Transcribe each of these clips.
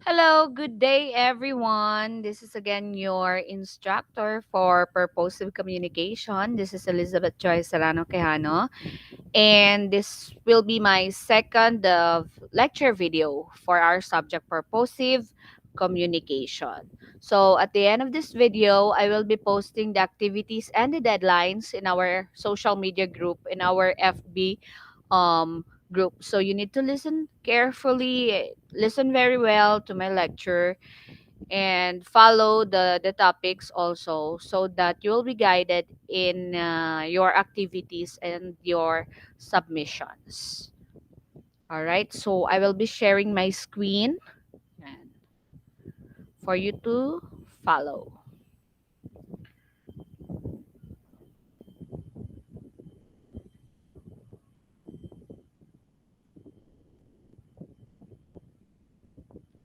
Hello, good day everyone. This is again your instructor for Purposive Communication. This is Elizabeth Joy Serrano Quijano, and this will be my second lecture video for our subject Purposive Communication. So at the end of this video, I will be posting the activities and the deadlines in our social media group, in our FB group. So you need to listen carefully, listen very well to my lecture, and follow the topics also so that you'll be guided in your activities and your submissions. All right, so I will be sharing my screen and for you to follow.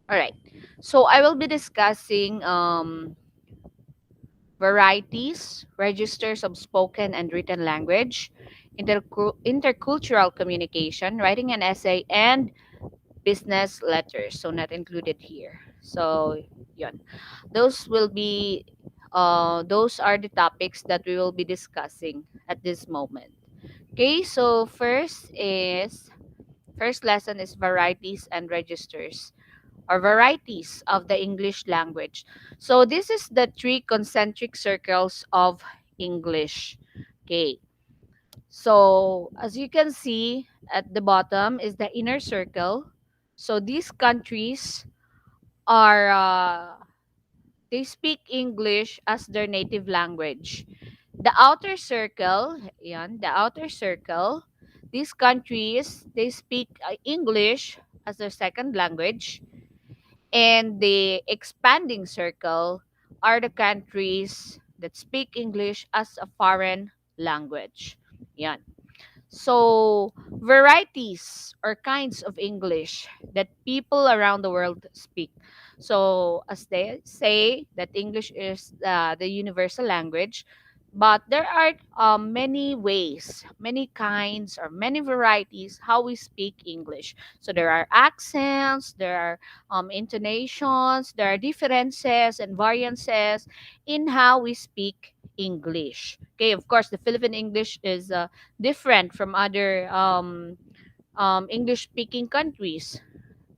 All right, so I will be discussing varieties, registers of spoken and written language, intercultural communication, writing an essay, and business letters. So not included here. So yun. Those will be those are the topics that we will be discussing at this moment. Okay, so first lesson is varieties and registers or varieties of the English language. So this is the three concentric circles of English. Okay. So as you can see at the bottom is the inner circle. So these countries are they speak English as their native language. The outer circle, yan, the outer circle, these countries they speak English as their second language. And the expanding circle are the countries that speak English as a foreign language. Yan. So, varieties or kinds of English that people around the world speak. So, as they say that English is the universal language, but there are many ways, many kinds, or many varieties how we speak English. So, there are accents, there are intonations, there are differences and variances in how we speak English. Okay, of course, the Philippine English is different from other English speaking countries.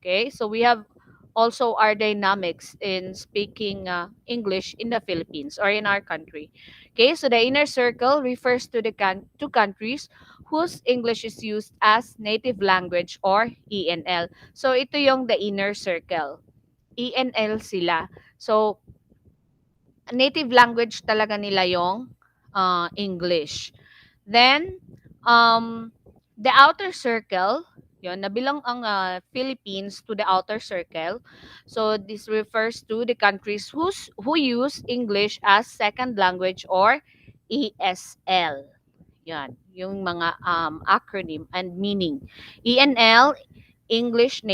Okay, so we have also our dynamics in speaking English in the Philippines or in our country. Okay, so the inner circle refers to the two countries whose English is used as native language or ENL. So ito yung the inner circle. ENL sila. So native language talaga nila yung English. Then, the outer circle, yun, nabilang ang Philippines to the outer circle. So, this refers to the countries who use English as second language or ESL. Yan, yung mga acronym and meaning. ENL, English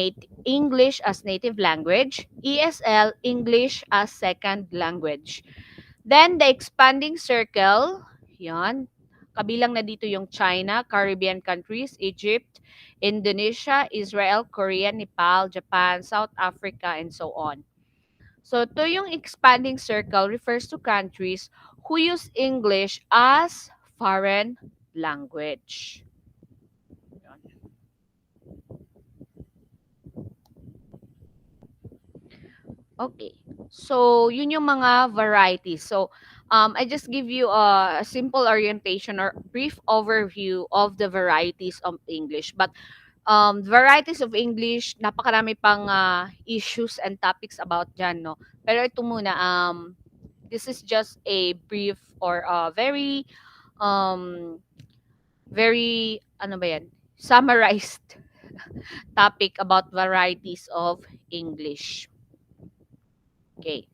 as native language. ESL, English as second language. Then, the expanding circle, yan, kabilang na dito yung China, Caribbean countries, Egypt, Indonesia, Israel, Korea, Nepal, Japan, South Africa, and so on. So, ito yung expanding circle refers to countries who use English as foreign language. Okay. So, yun yung mga varieties. So, I just give you a simple orientation or brief overview of the varieties of English. But varieties of English, napakarami pang issues and topics about dyan, no? Pero ito muna, this is just a brief or um, ano ba yan? Summarized topic about varieties of English. Okay.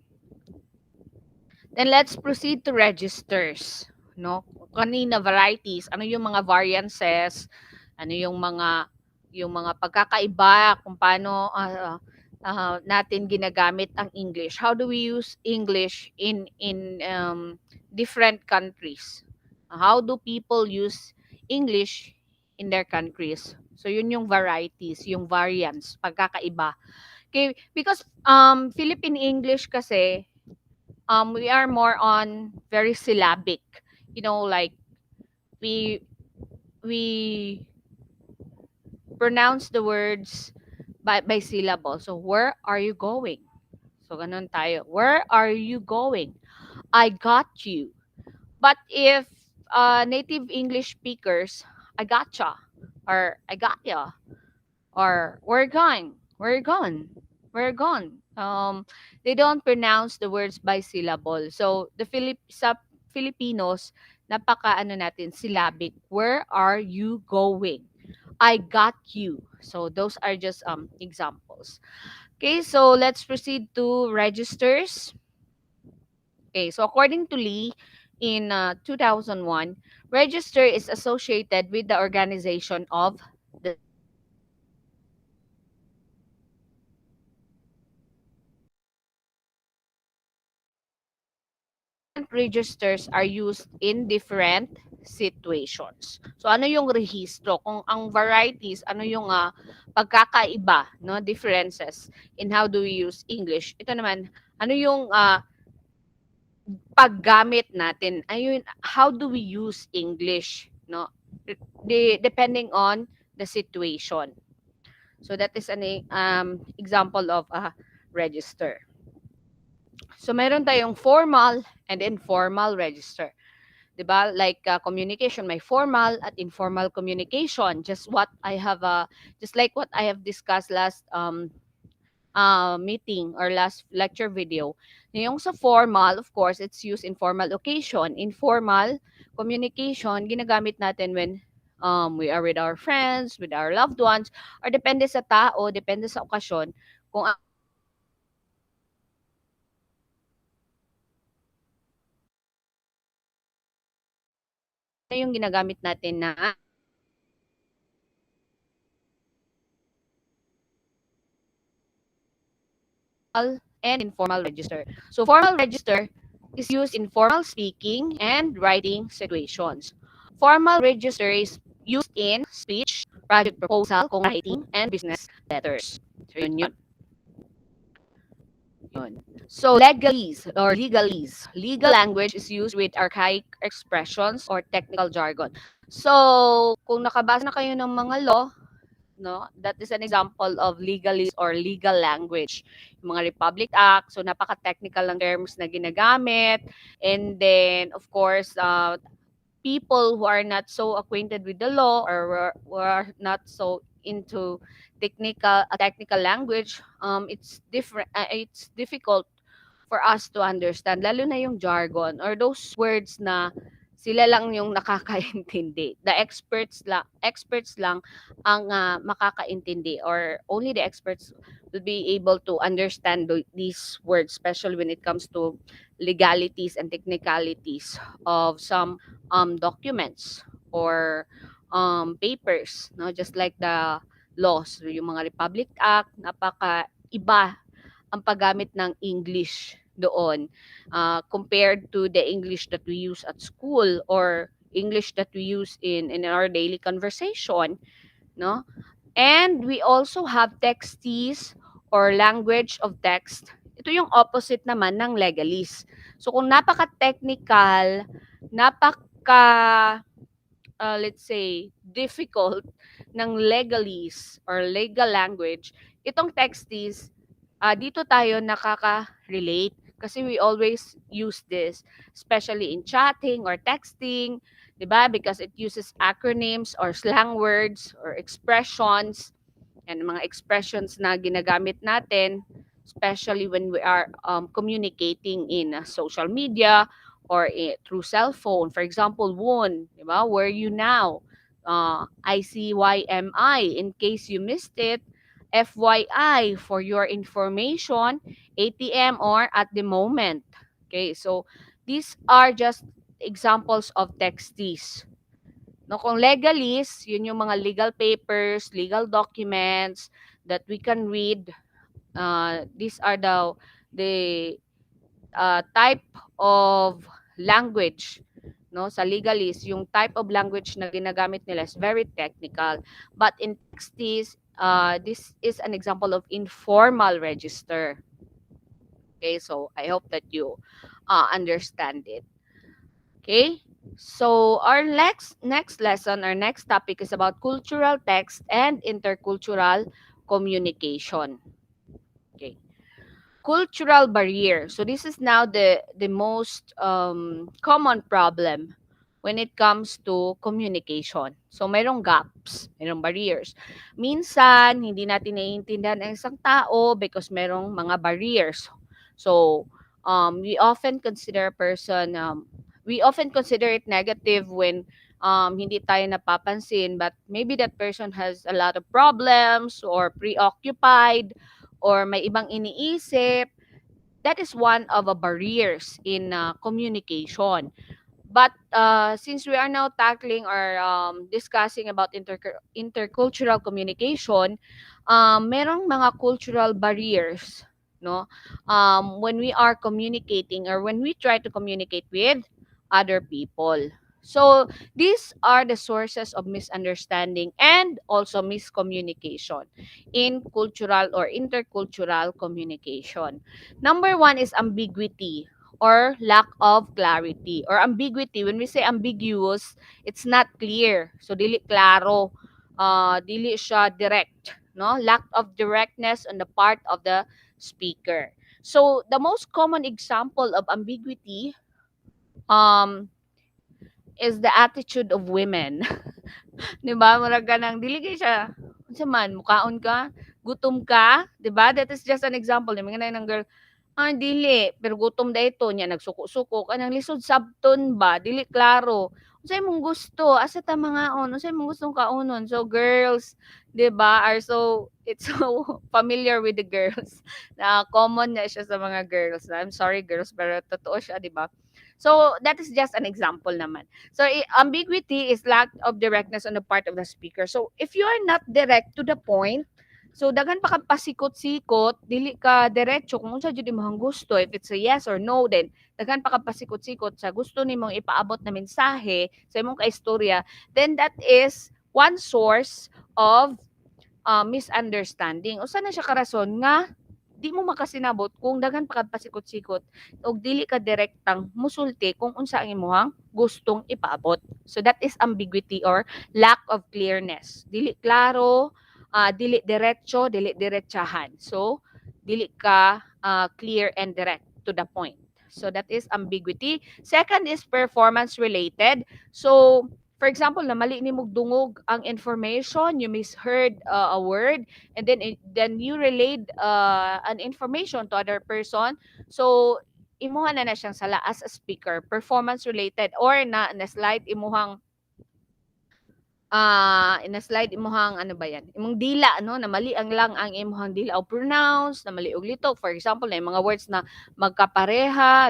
Then let's proceed to registers, no? Kanina varieties, ano yung mga variances, ano yung mga pagkakaiba kung paano natin ginagamit ang English. How do we use English in different countries? How do people use English in their countries? So yun yung varieties, yung variants, pagkakaiba. Okay, because Philippine English kasi we are more on very syllabic. You know, like we we pronounce the words by syllable. So where are you going? So ganun tayo. Where are you going? I got you. But if native English speakers, I gotcha, or I got ya, or we're going, we're gone, we're gone. They don't pronounce the words by syllable. So the sa Filipinos, napaka ano natin, syllabic. Where are you going? I got you. So those are just examples. Okay, so let's proceed to registers. Okay, so according to Lee, in 2001, register is associated with the organization of the registers are used in different situations. So ano yung rehistro? Kung ang varieties, ano yung pagkakaiba, no, differences in how do we use English? Ito naman, ano yung paggamit natin? Ayun, how do we use English, no? Depending on the situation. So that is an example of a register. So meron tayong formal and informal register. 'Di ba? Like communication, may formal at informal communication. Just like what I have discussed last meeting or last lecture video. Yung sa formal, of course, it's used in formal occasion. Informal communication, ginagamit natin when we are with our friends, with our loved ones, or depende sa tao, depende sa okasyon, kung ano yung ginagamit natin na and informal register. So formal register is used in formal speaking and writing situations. Formal register is used in speech, project proposal, kung writing, and business letters. So yun. Yun. So legalese or legalese. Legal language is used with archaic expressions or technical jargon. So kung nakabasa na kayo ng mga law, no, that is an example of legalese or legal language. Yung mga Republic Act, so napaka-technical ng terms na ginagamit. And then, of course, people who are not so acquainted with the law or who are not so into technical language, it's difficult for us to understand, lalo na yung jargon or those words na sila lang yung nakakaintindi. The experts lang ang makakaintindi, or only the experts will be able to understand these words, especially when it comes to legalities and technicalities of some documents or papers, no, just like the laws, yung mga Republic Act, napaka iba ang paggamit ng English doon compared to the English that we use at school or English that we use in our daily conversation, no? And we also have textees or language of text. Ito yung opposite naman ng legalese. So kung napaka-technical, napaka let's say difficult ng legalese or legal language, itong textees dito tayo nakaka-relate kasi we always use this, especially in chatting or texting, 'di ba? Because it uses acronyms or slang words or expressions and mga expressions na ginagamit natin, especially when we are communicating in social media or through cell phone. For example, Won, di ba? Where are you now? ICYMI, in case you missed it. FYI, for your information. ATM, or at the moment. Okay, so these are just examples of textees. No, kung legalese, yun yung mga legal papers, legal documents that we can read. These are the type of language, no, sa legalese, yung type of language na ginagamit nila is very technical. But in texties, this is an example of informal register. Okay, so I hope that you understand it. Okay, so our next lesson, our next topic is about cultural text and intercultural communication. Okay, cultural barrier. So this is now the most common problem when it comes to communication. So mayroong gaps, mayroong barriers. Minsan hindi natin naiintindihan ang isang tao because mayroong mga barriers. So we often consider it negative when hindi tayo napapansin, but maybe that person has a lot of problems or preoccupied or may ibang iniisip. That is one of the barriers in communication. But since we are now tackling or discussing about intercultural communication, merong mga cultural barriers, no? When we are communicating or when we try to communicate with other people. So these are the sources of misunderstanding and also miscommunication in cultural or intercultural communication. Number one is ambiguity or lack of clarity or ambiguity. When we say ambiguous, it's not clear. So dili klaro, dili siya direct, no? Lack of directness on the part of the speaker. So the most common example of ambiguity um is the attitude of women. 'Di ba? Murag ganang dili kay siya unsa man mukaon ka, gutom ka, 'di ba? That is just an example. Yung mga ng girl, "Ah, dili, pero gutom dayto," nya nagsuko-suko, kanang lisod sabton ba, dili klaro. Unsay imong gusto? Asa ta mangaon? Unsay imong gustong kaunon? So girls, 'di ba, are so it's so familiar with the girls. Na common na siya sa mga girls. I'm sorry girls, pero totoo siya, 'di ba? So that is just an example naman. So ambiguity is lack of directness on the part of the speaker. So if you are not direct to the point, so daghan pa kag pasikot-sikot, dili ka diretso kung unsa jud imong gusto. If it's a yes or no, then daghan pa kag pasikot-sikot sa gusto nimong ipaabot na mensahe sa imong kaistorya, then that is one source of misunderstanding. Usa na siya karason nga di mo makasinabot kung daghan pa kag pasikot-sikot og dili ka direktang musulti kung unsa ang imong gustong ipaabot. So that is ambiguity or lack of clearness. Dili klaro, dili diretso, dili diretsahan. So dili ka clear and direct to the point. So that is ambiguity. Second is performance related. So for example, na mali ni mong dungog ang information, you misheard a word, and then you relayed an information to other person. So imuha na siyang sala as a speaker, performance related or na slide imuhang ina-slide imuhang ano ba yan, imong dila no, na mali ang lang ang imuhang dila o pronounce, na mali og litok. For example, na yung mga words na magkapareha,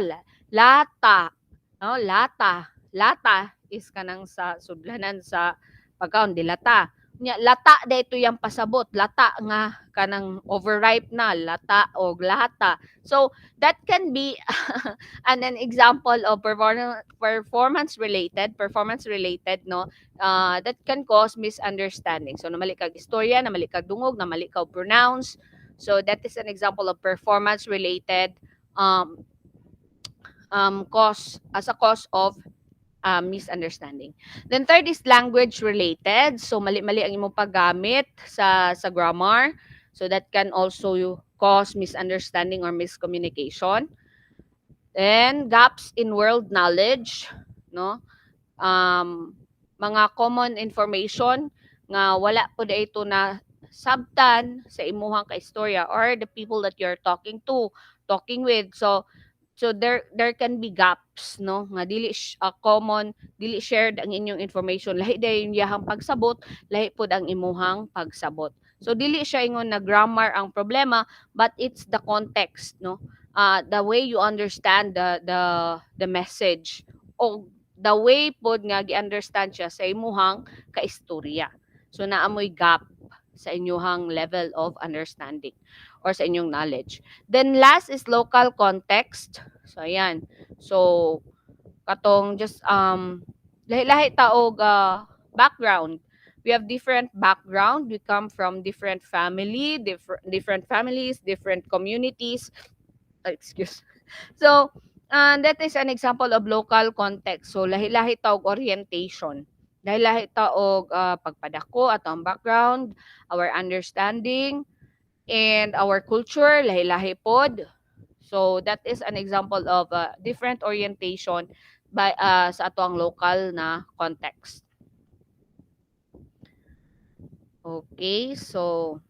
lata, no, lata. Lata is kanang sa sudlanan sa pagkaon dilata. Nya lata dayto yang pasabot, lata nga kanang overripe na, lata o lata. So that can be an example of performance related, no, that can cause misunderstanding. So namali kag istorya, namali kag dungog, namali kag pronounce. So that is an example of performance related um, cause of misunderstanding. Then third is language related. So mali-mali ang imong paggamit sa grammar. So that can also cause misunderstanding or miscommunication. Then gaps in world knowledge, no? Mga common information nga wala po ito na sabtan sa imuhang kaistorya or the people that you're talking with. So there can be gaps, no, nga dili common, dili shared ang inyong information, lahi dayon yahang pagsabot, lahi pud ang imuhang pagsabot. So dili siya ingon na grammar ang problema, but it's the context, no, the way you understand the message o the way pod nga gi-understand siya sa imuhang kaistorya. So naamoy gap sa inyong level of understanding or sa inyong knowledge. Then last is local context. So ayan. So katong just lahi-lahi taog background. We have different background. We come from different families, different communities. Excuse. So, that is an example of local context. So, lahi-lahi taog orientation. Lahi-lahi taog pagpadako at ang background, our understanding, and our culture, lahi-lahi pod. So, that is an example of different orientation by sa ato ang local na context. Okay, so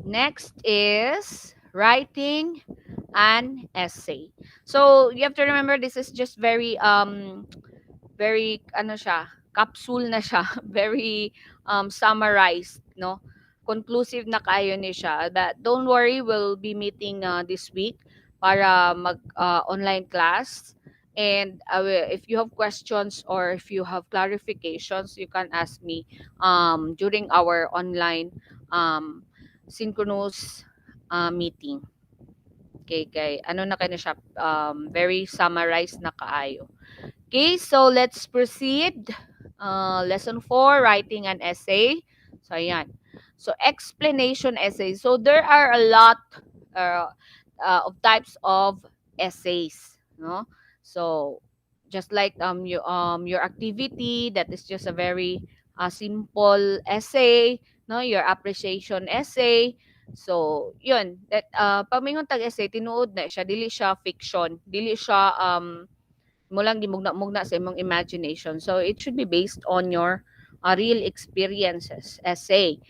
next is writing an essay. So, you have to remember this is just very ano siya, capsule na siya, very summarized, no? Conclusive na kayo ni siya. But don't worry, we'll be meeting this week para mag online class. And if you have questions or if you have clarifications, you can ask me during our online synchronous meeting. Okay, kay ano na kayo siya, very summarized na kaayo. Okay, so let's proceed. Lesson 4, writing an essay. So, ayan. So, explanation essay. So, there are a lot uh, of types of essays, no? So, just like your activity, that is just a very simple essay, no? Your appreciation essay. So, yun. That, pamingon tag essay, tinuod na siya. Dili siya fiction. Dili siya mo lang gimugna-mugna sa imong imagination. So it should be based on your real experiences, essay.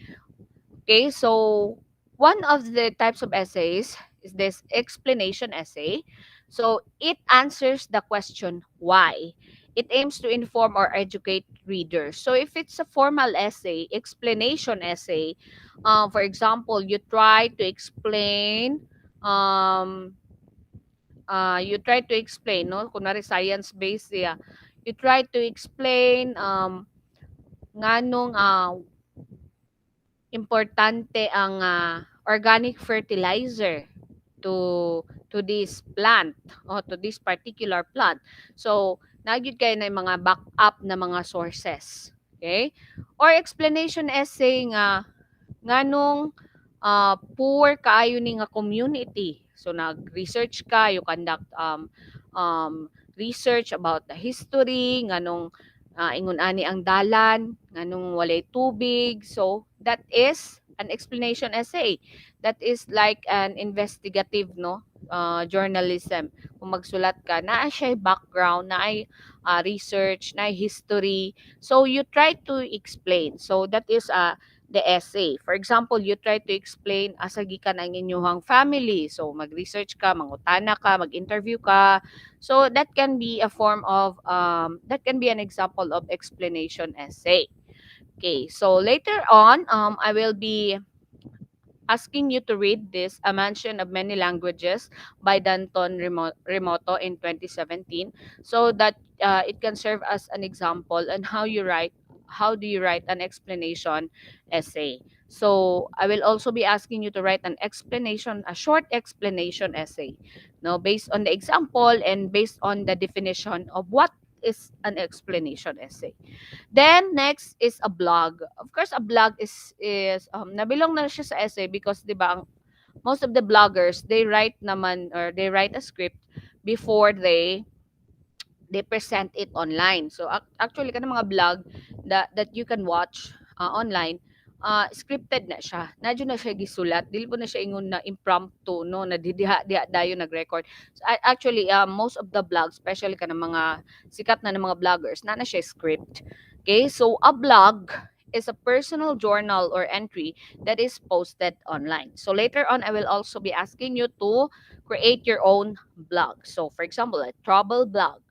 Okay, so one of the types of essays is this explanation essay. So it answers the question why. It aims to inform or educate readers. So if it's a formal essay, explanation essay, for example, you try to explain you try to explain, no? Kunwari science-based siya. You try to explain nganong importante ang organic fertilizer to this plant o to this particular plant. So, nagyud kayo na yung mga backup na mga sources. Okay? Or explanation essay nga nganong poor kaayo ni nga community. So nag-research ka, you conduct research about the history, nganong ingon ani ang dalan, nganong walay tubig. So that is an explanation essay. That is like an investigative, no, journalism. Kung magsulat ka, naa siya background, na ay research, na history. So you try to explain. So that is the essay. For example, you try to explain asa gikan ang inyong family. So mag-research ka, mangutana ka, mag-interview ka. So that can be a form of that can be an example of explanation essay. Okay, so later on I will be asking you to read this, A Mansion of Many Languages by Danton Remoto in 2017, so that it can serve as an example on how do you write an explanation essay. So I will also be asking you to write a short explanation essay, no, based on the example and based on the definition of what is an explanation essay. Then next is a blog. Of course, a blog is nabilong na siya sa essay because 'di ba most of the bloggers they write naman or they write a script before they present it online. So actually kanang mga blog that you can watch online, scripted na siya. Nadyo na siya gisulat. Dili po na siya ingon na impromptu, no, na diha dayo nag-record. So, actually most of the blogs, especially kanang mga sikat na ng mga bloggers, na siya script. Okay? So a blog is a personal journal or entry that is posted online. So later on I will also be asking you to create your own blog. So for example, a travel blog.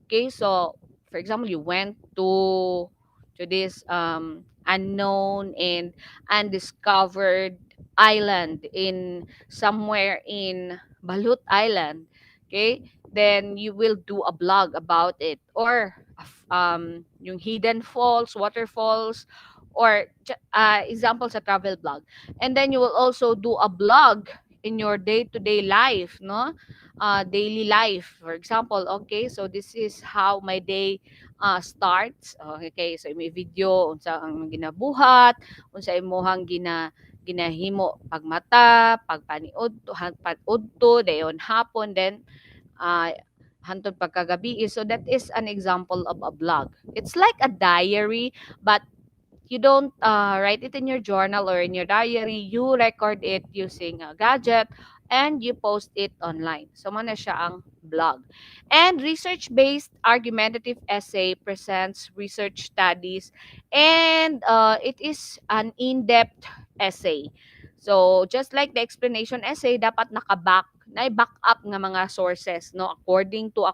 Okay, so for example, you went to this unknown and undiscovered island in somewhere in Balut Island. Okay, then you will do a blog about it, or yung hidden falls, waterfalls, or example sa travel blog. And then you will also do a blog in your day-to-day life, no? Daily life. For example, okay, so this is how my day starts. Okay, so may video unsa ang ginabuhat, unsa imong ginahimo pagmata, pagpaniud, pag-udto, dayon hapon, then uh, hantod pagkagabi. So that is an example of a blog. It's like a diary, but you don't write it in your journal or in your diary. You record it using a gadget and you post it online. So, mo na siya ang blog. And research-based argumentative essay presents research studies and it is an in-depth essay. So, just like the explanation essay, dapat na-back up nga mga sources, no? According to,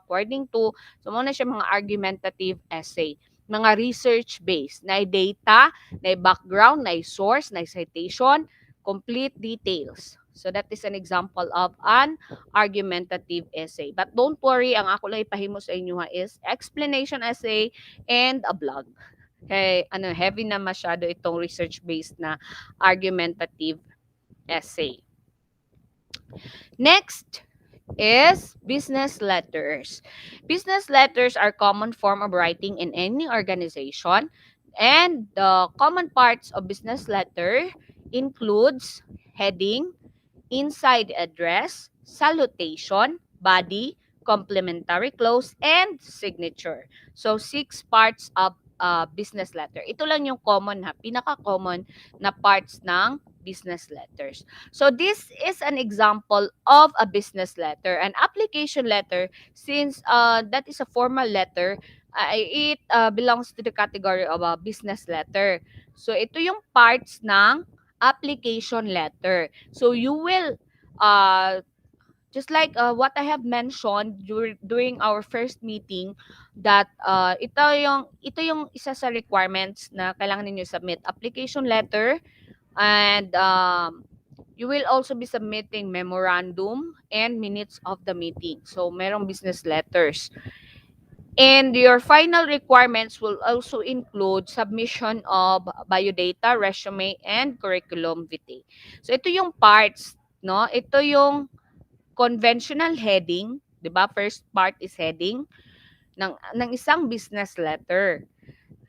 so mo na siya mga argumentative essay, mga research-based, na data, na background, na source, na citation, complete details. So that is an example of an argumentative essay. But don't worry, ang ako lang ipahimo sa inyo is explanation essay and a blog. Okay, heavy na masyado itong research-based na argumentative essay. Next is business letters. Business letters are common form of writing in any organization, and the common parts of business letter includes heading, inside address, salutation, body, complimentary close, and signature. So, 6 parts of business letter. Ito lang yung common pinaka-common na parts ng business letters. So, this is an example of a business letter. An application letter, since that is a formal letter, it belongs to the category of a business letter. So, ito yung parts ng application letter. So you will just like what I have mentioned during our first meeting, that ito yung isa sa requirements na kailangan ninyo submit, application letter, and you will also be submitting memorandum and minutes of the meeting. So merong business letters. And your final requirements will also include submission of biodata, resume, and curriculum vitae. So ito yung parts, no? Ito yung conventional heading, 'di ba? First part is heading ng isang business letter.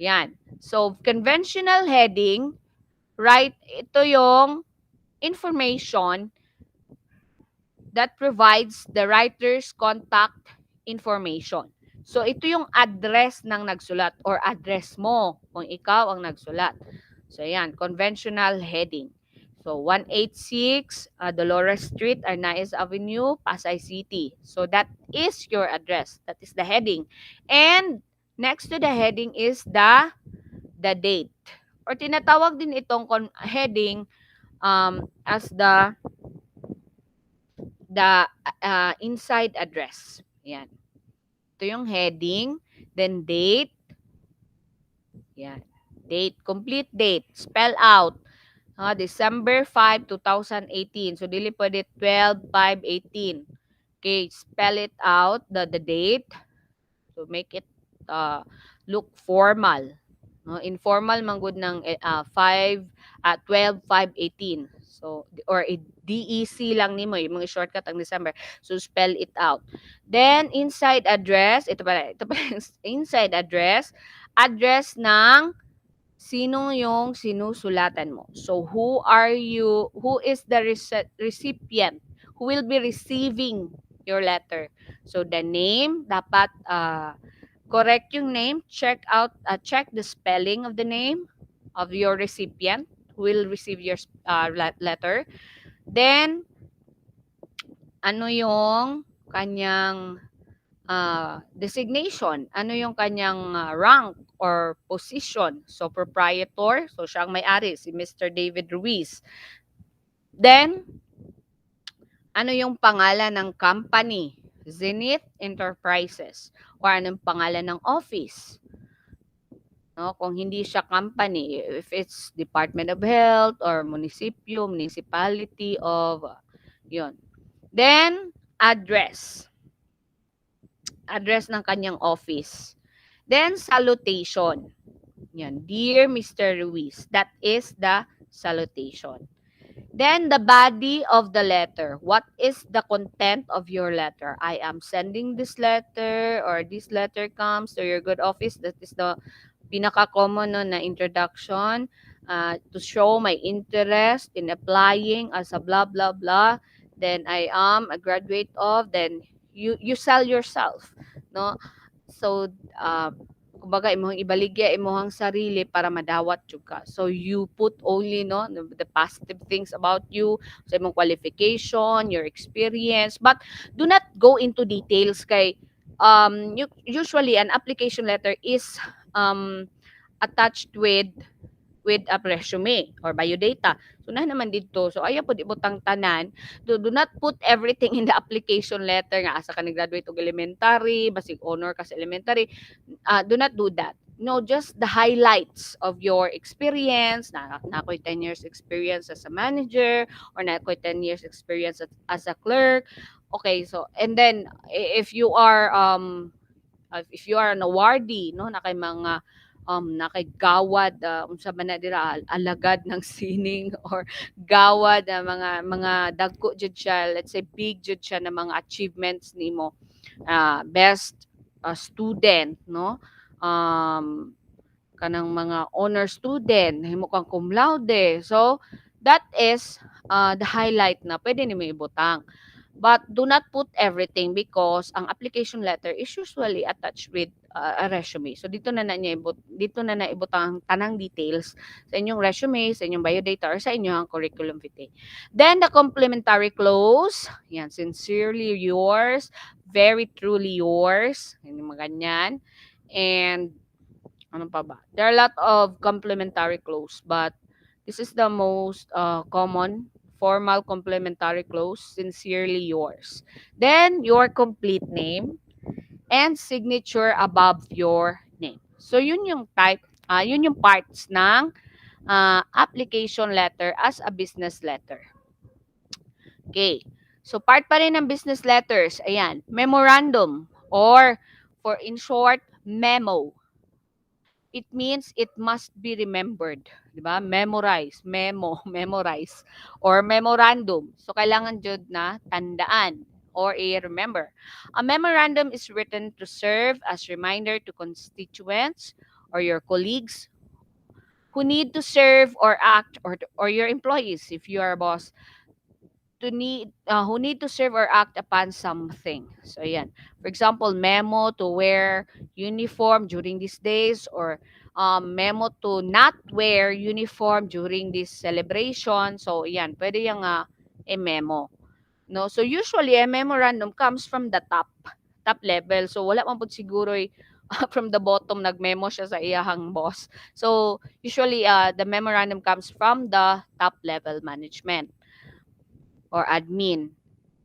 Yan. So conventional heading, right? Ito yung information that provides the writer's contact information. So, ito yung address ng nagsulat or address mo kung ikaw ang nagsulat. So, ayan, conventional heading. So, 186 Dolores Street, Arnaiz Avenue, Pasay City. So, that is your address. That is the heading. And next to the heading is the date. Or tinatawag din itong heading as the inside address. Yan. Ito yung heading, then date. Yan. Date, complete date, spell out. December 5, 2018. So, dili pwede 12/5/18. Okay, spell it out, the date. So, make it look formal. Informal manggod ng 12/5/18. So, or DEC lang nimo, yung mga shortcut ang December. So, spell it out. Then, inside address, ito pala inside address, address ng sino yung sinusulatan mo. So, who is the recipient, who will be receiving your letter. So, the name, dapat correct yung name, check the spelling of the name of your recipient who will receive your letter. Then, ano yung kanyang designation, ano yung kanyang rank or position. So, proprietor, so siyang may-ari, si Mr. David Ruiz. Then, ano yung pangalan ng company? Zenith Enterprises. Or anong pangalan ng office? No, kung hindi siya company, if it's Department of Health or municipality of yun. Then, address. Address ng kanyang office. Then, salutation. Yan. Dear Mr. Ruiz. That is the salutation. Then the body of the letter. What is the content of your letter? I am sending this letter, or this letter comes to your good office. That is the pinaka-common no, na introduction, to show my interest in applying as a blah blah blah. Then I am a graduate of. Then you sell yourself, no? So, kumbaga imong ibaligya imong sarili para madawat jud ka. So you put only no the positive things about you, sa imong qualification, your experience, but do not go into details kay usually an application letter is um attached with a resume or biodata. So na naman dito. So ayaw po di butang tanan. Do not put everything in the application letter nga asa ka nag-graduate og elementary, basig honor ka sa elementary. Do not do that. No, just the highlights of your experience. Na ako'y 10 years experience as a manager, or na ako'y 10 years experience as a clerk. Okay, so and then if you are an awardee no na kay mga na kay gawad unsa man na dira alagad ng sining or gawad mga dagko jud siya, let's say big jud siya na mga achievements nimo, best student no, um kanang mga honor student himo kang cum laude, so that is the highlight na pwede nimo ibutang. But do not put everything because ang application letter is usually attached with a resume. So dito na naibutang ang tanang details sa inyong resume, sa inyong biodata, or sa inyong curriculum vitae. Then the complementary clause, yan, sincerely yours, very truly yours, yung mga ganyan. And ano pa ba? There are a lot of complementary clause, but this is the most common formal complementary clause, sincerely yours. Then your complete name and signature above your name. So yun yung yun yung parts ng application letter as a business letter. Okay. So part pa rin ng business letters, ayan, memorandum, or for in short, memo. It means it must be remembered, 'di ba? Memorize, memo, memorize, or memorandum. So kailangan jud na tandaan or i-remember. A memorandum is written to serve as reminder to constituents or your colleagues who need to serve or act, or your employees if you are a boss, who need to serve or act upon something. So yan. For example, memo to wear uniform during these days, or memo to not wear uniform during this celebration. So yan, pwede yung memo. No? So usually a memorandum comes from the top level. So wala man pud siguro from the bottom nagmemo siya sa iyahang boss. So usually the memorandum comes from the top level management or admin.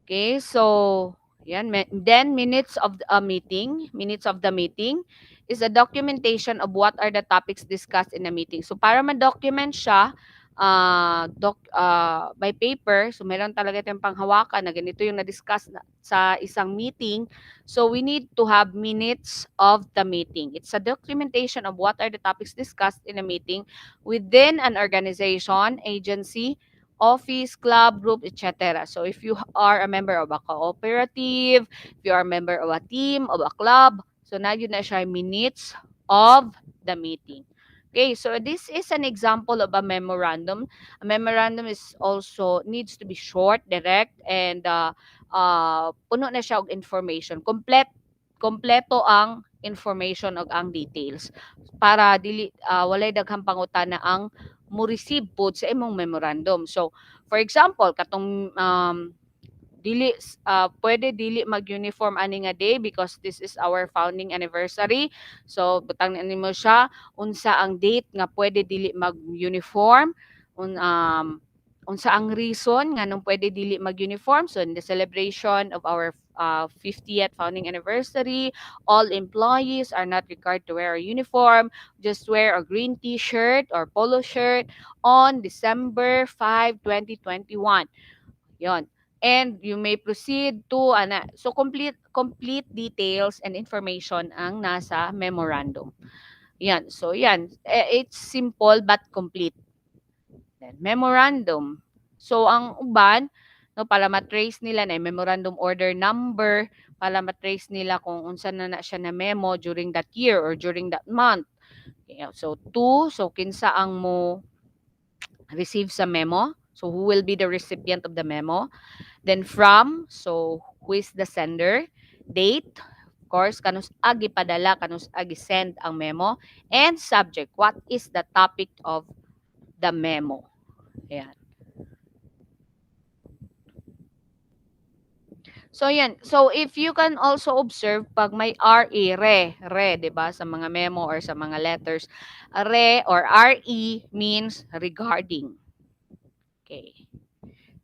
Okay, so yan. Then minutes of the meeting is a documentation of what are the topics discussed in the meeting. So para ma-document siya by paper, so meron talaga tayong panghawakan na ganito yung na-discuss sa isang meeting. So we need to have minutes of the meeting. It's a documentation of what are the topics discussed in a meeting within an organization, agency, office, club, group, etc. So if you are a member of a cooperative, if you are a member of a team, of a club, so na yun na siya minutes of the meeting. Okay, so this is an example of a memorandum. A memorandum is also needs to be short, direct, and puno na siya og information. Kompleto ang information og ang details para dili walay daghang pangutana ang mo receive pod sa imong memorandum. So, for example, katong pwede dili mag-uniform ani nga day because this is our founding anniversary. So, butang nimo siya unsa ang date nga pwede dili mag-uniform, unsa ang reason nga nung pwede dili mag-uniform. So, in the celebration of our 50th founding anniversary, all employees are not required to wear a uniform. Just wear a green t-shirt or polo shirt on December 5, 2021. Yon. And you may proceed to so complete details and information ang nasa memorandum. Yan. So yan, it's simple but complete. Then memorandum. So ang uban, no, para matrace nila na memorandum order number, para matrace nila kung unsa na siya na memo during that year or during that month. Okay, so to, so kinsa ang mo receive sa memo? So who will be the recipient of the memo? Then from, so who is the sender? Date, of course, kanus agi padala, kanus agi send ang memo. And subject, what is the topic of the memo? Ayan. So yan. So if you can also observe pag may re, 'di ba, sa mga memo or sa mga letters, re or re means regarding. Okay.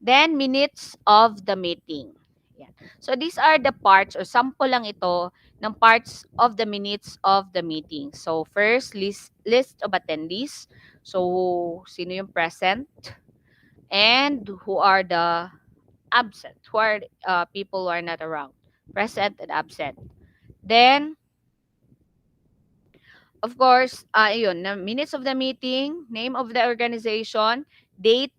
Then minutes of the meeting. Yan. So these are the parts or sample lang ito ng parts of the minutes of the meeting. So first list of attendees. So sino yung present and who are the absent, who are people who are not around, present and absent. Then, of course, ayun, na minutes of the meeting, name of the organization, date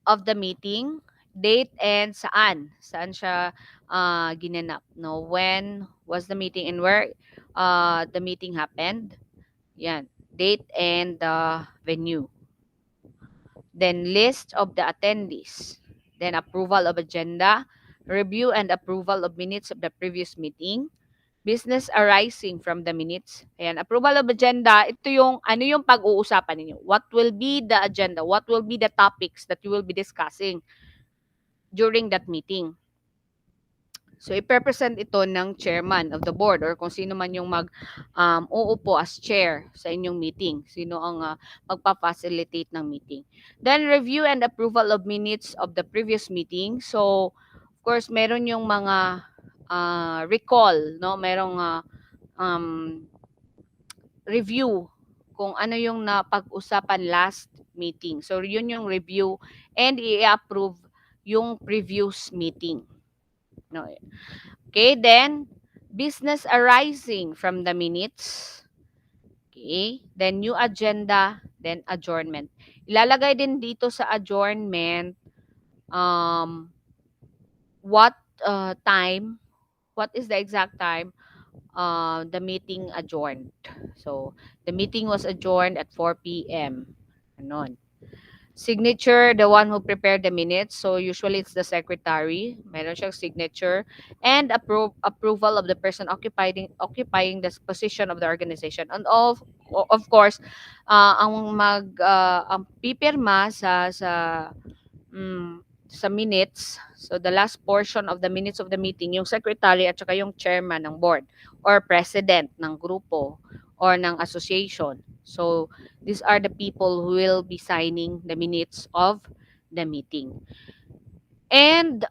of the meeting, date and saan siya ginanap, no? When was the meeting and where the meeting happened? Yan, date and the venue. Then list of the attendees. Then approval of agenda, review and approval of minutes of the previous meeting, business arising from the minutes. Ayan, approval of agenda, ito yung ano yung pag-uusapan ninyo. What will be the agenda? What will be the topics that you will be discussing during that meeting? So, i-represent ito ng chairman of the board or kung sino man yung uupo as chair sa inyong meeting. Sino ang magpa-facilitate ng meeting. Then, review and approval of minutes of the previous meeting. So, of course, meron yung mga recall, no? Merong review kung ano yung napag-usapan last meeting. So, yun yung review and i-approve yung previous meeting. No? Okay, then business arising from the minutes. Okay, then new agenda, then adjournment. Ilalagay din dito sa adjournment what time, what is the exact time the meeting adjourned. So, the meeting was adjourned at 4 p.m. Ganon. Signature, the one who prepared the minutes. So, usually it's the secretary. Meron siyang signature. And approval of the person occupying the position of the organization. And of course, ang pipirma sa minutes, so the last portion of the minutes of the meeting, yung secretary at saka yung chairman ng board or president ng grupo or ng association. So, these are the people who will be signing the minutes of the meeting. And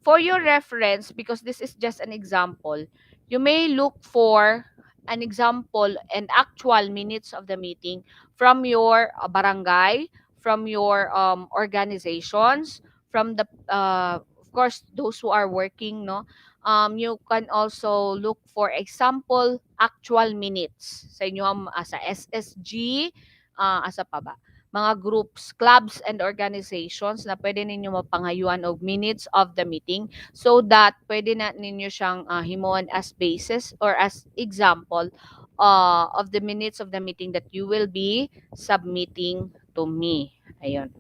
for your reference, because this is just an example, you may look for an example and actual minutes of the meeting from your barangay, from your organizations, from the of course those who are working, no. You can also look for example actual minutes sa inyo sa SSG, asa pa ba? Mga groups, clubs, and organizations na pwede ninyo mapanghayuan og minutes of the meeting so that pwede na ninyo siyang himuon as basis or as example of the minutes of the meeting that you will be submitting to me. Ayun.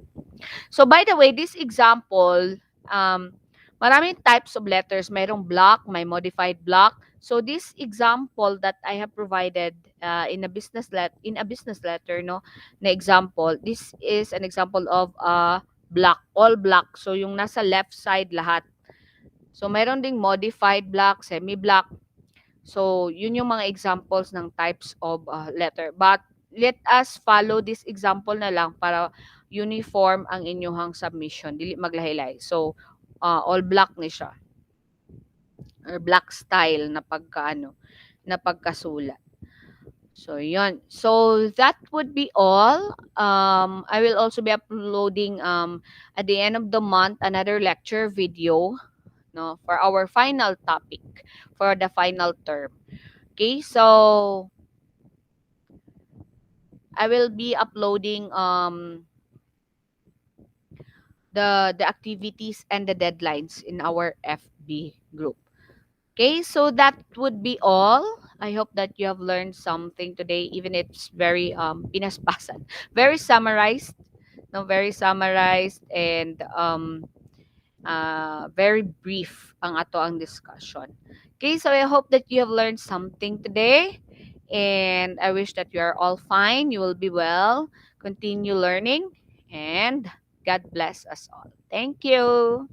So by the way, this example, maraming types of letters. Mayroong block, may modified block. So this example that I have provided in a business letter, no, na example, this is an example of a block, all block. So yung nasa left side lahat. So mayroon ding modified block, semi-block. So yun yung mga examples ng types of letter. But let us follow this example na lang para uniform ang inyong submission, dili maglahi-lahi. So all black ni siya or black style na na pagkasulat. So yun. So that would be all. I will also be uploading at the end of the month another lecture video, no, for our final topic for the final term. Okay, so I will be uploading the activities and the deadlines in our FB group. Okay, so that would be all. I hope that you have learned something today, even if it's very pinaspasan, very summarized, no, very summarized and very brief ang ato ang discussion. Okay, so I hope that you have learned something today, and I wish that you are all fine. You will be well. Continue learning, and God bless us all. Thank you.